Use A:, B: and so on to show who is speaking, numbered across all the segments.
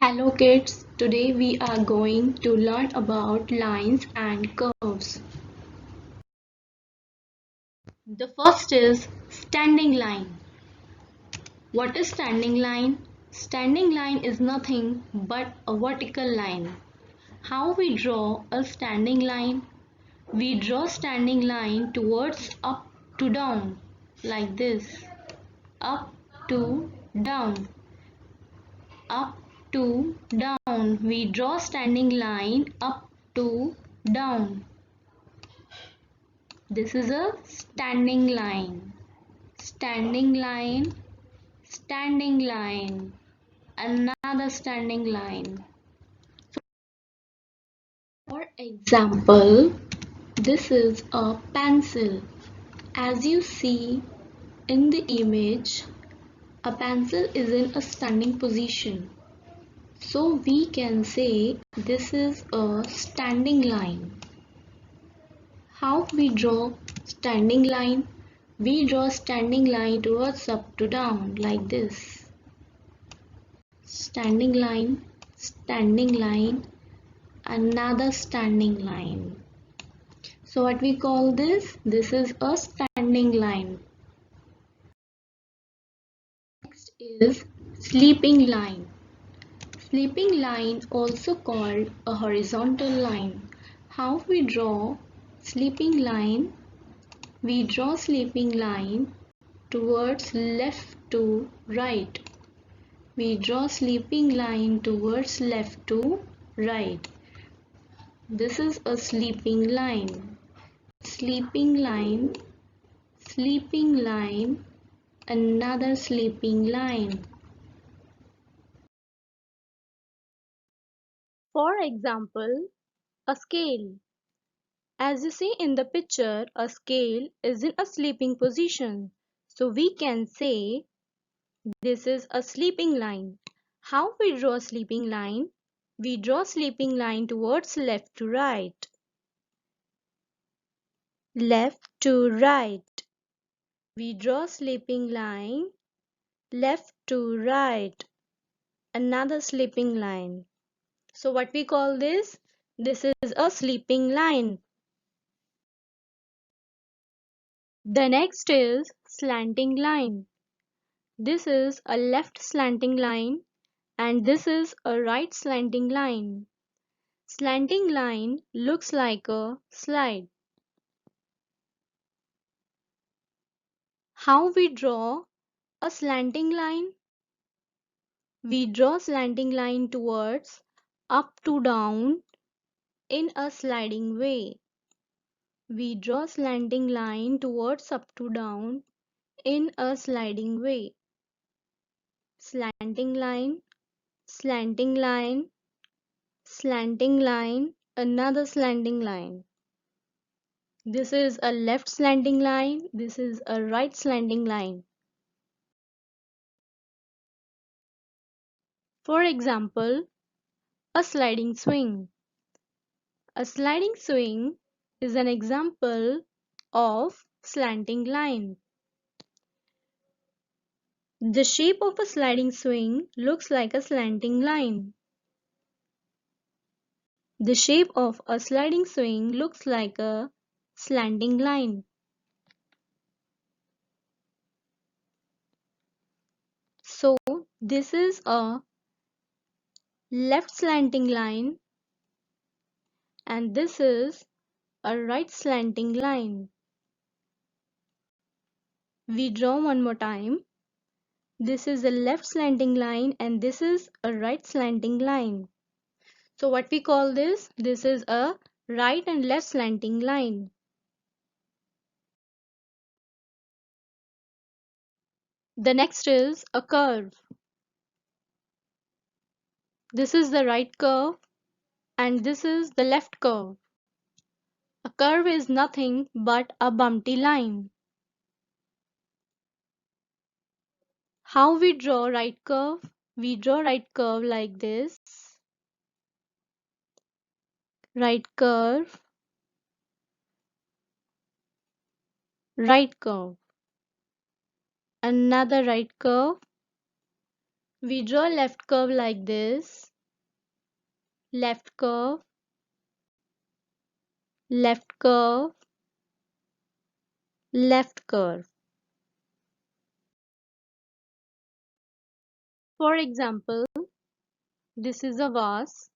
A: Hello kids, today we are going to learn about lines and curves. The first is standing line. What is standing line? Standing line is nothing but a vertical line. How we draw a standing line? We draw standing line towards up to down like this. Up to down. Up to down. We draw standing line up to down. This is a standing line. Standing line, standing line, another standing line. For example, this is a pencil. As you see in the image, a pencil is in a standing position. So we can say this is a standing line. How we draw standing line? We draw standing line towards up to down like this. Standing line, another standing line. So what we call this? This is a standing line. Next is sleeping line. Sleeping line also called a horizontal line. How we draw sleeping line? We draw sleeping line towards left to right. We draw sleeping line towards left to right. This is a sleeping line. Sleeping line, another sleeping line. For example, a scale. As you see in the picture, a scale is in a sleeping position. So we can say this is a sleeping line. How we draw a sleeping line? We draw sleeping line towards left to right. Left to right. We draw sleeping line left to right. Another sleeping line. So what we call this? This is a sleeping line. The next is slanting line. This is a left slanting line and this is a right slanting line. Slanting line looks like a slide. How we draw a slanting line? We draw slanting line towards up to down in a sliding way. We draw slanting line towards up to down in a sliding way. Slanting line, slanting line, slanting line, another slanting line. This is a left slanting line, this is a right slanting line. For example, a sliding swing. A sliding swing is an example of slanting line. The shape of a sliding swing looks like a slanting line. The shape of a sliding swing looks like a slanting line. So this is a left slanting line and this is a right slanting line. We draw one more time. This is a left slanting line and this is a right slanting line. So what we call this? This is a right and left slanting line. The next is a curve. This is the right curve and this is the left curve. A curve is nothing but a bumpy line. How we draw right curve? We draw right curve like this. Right curve, right curve. Another right curve. We draw left curve like this. left curve, left curve, left curve. For example, this is a vase.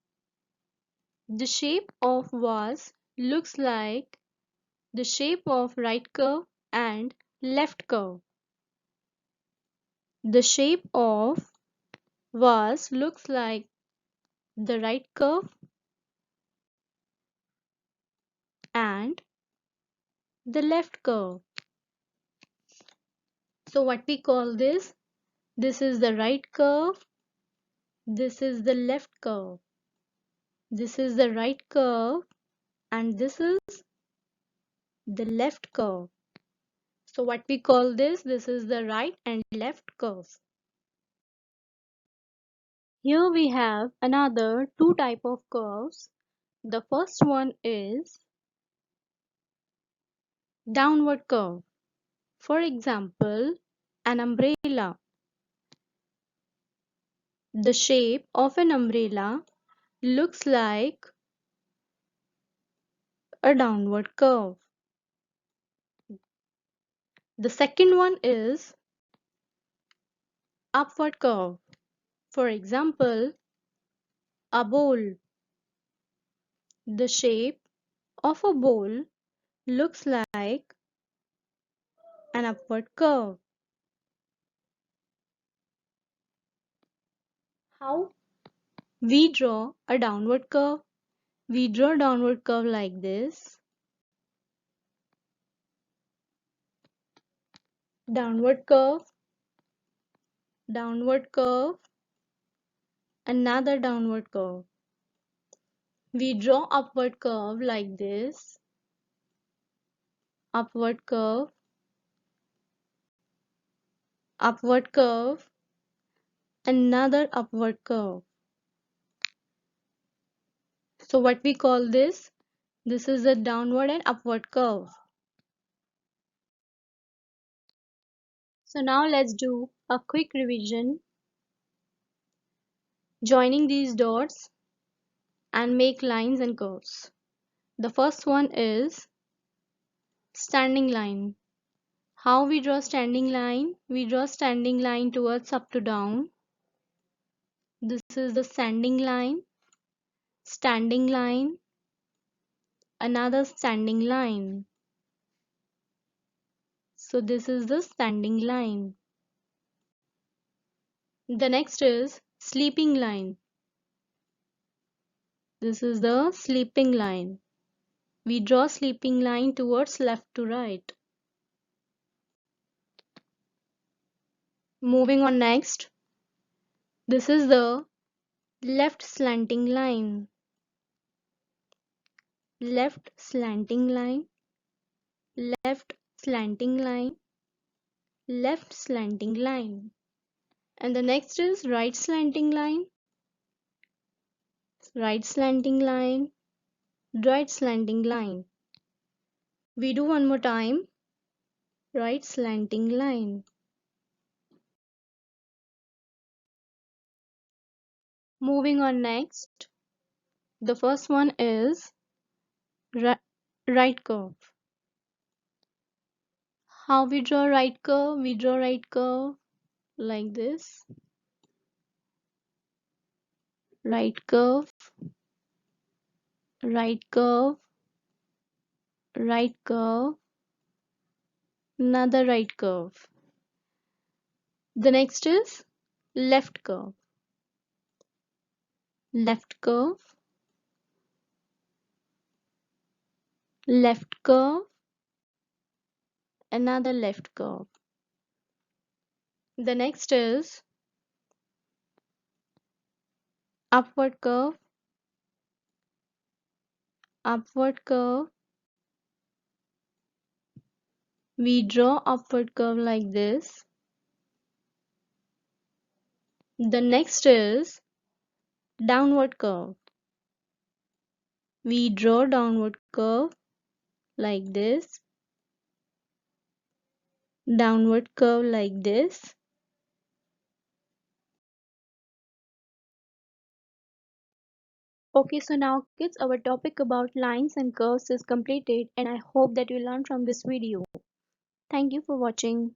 A: The shape of vase looks like the shape of right curve and left curve. The shape of vase looks like the right curve and the left curve. So what we call this? This is the right curve. This is the left curve. This is the right curve and this is the left curve. So what we call this? This is the right and left curve. Here we have another two type of curves. The first one is downward curve. For example, an umbrella. The shape of an umbrella looks like a downward curve. The second one is upward curve. For example, a bowl. The shape of a bowl looks like an upward curve. How we draw a downward curve? We draw a downward curve like this. Downward curve, downward curve, another downward curve. We draw upward curve like this. Upward curve, upward curve, another upward curve. So what we call this? This is a downward and upward curve. So now let's do a quick revision. Joining these dots and make lines and curves. The first one is standing line. How we draw standing line? We draw standing line towards up to down. This is the standing line, another standing line. So this is the standing line. The next is sleeping line. This is the sleeping line. We draw sleeping line towards left to right. Moving on next. This is the left slanting line. Left slanting line. Left slanting line. Left slanting line. And the next is right slanting line. Right slanting line. Right slanting line. We do one more time. Right slanting line. Moving on next. The first one is right curve. How we draw right curve? We draw right curve like this. Right curve, right curve, right curve, another right curve. The next is left curve. Left curve, left curve, another left curve. The next is upward curve, upward curve. We draw upward curve like this. The next is downward curve. We draw downward curve like this. Downward curve like this.
B: Okay, so now kids, our topic about lines and curves is completed and I hope that you learned from this video. Thank you for watching.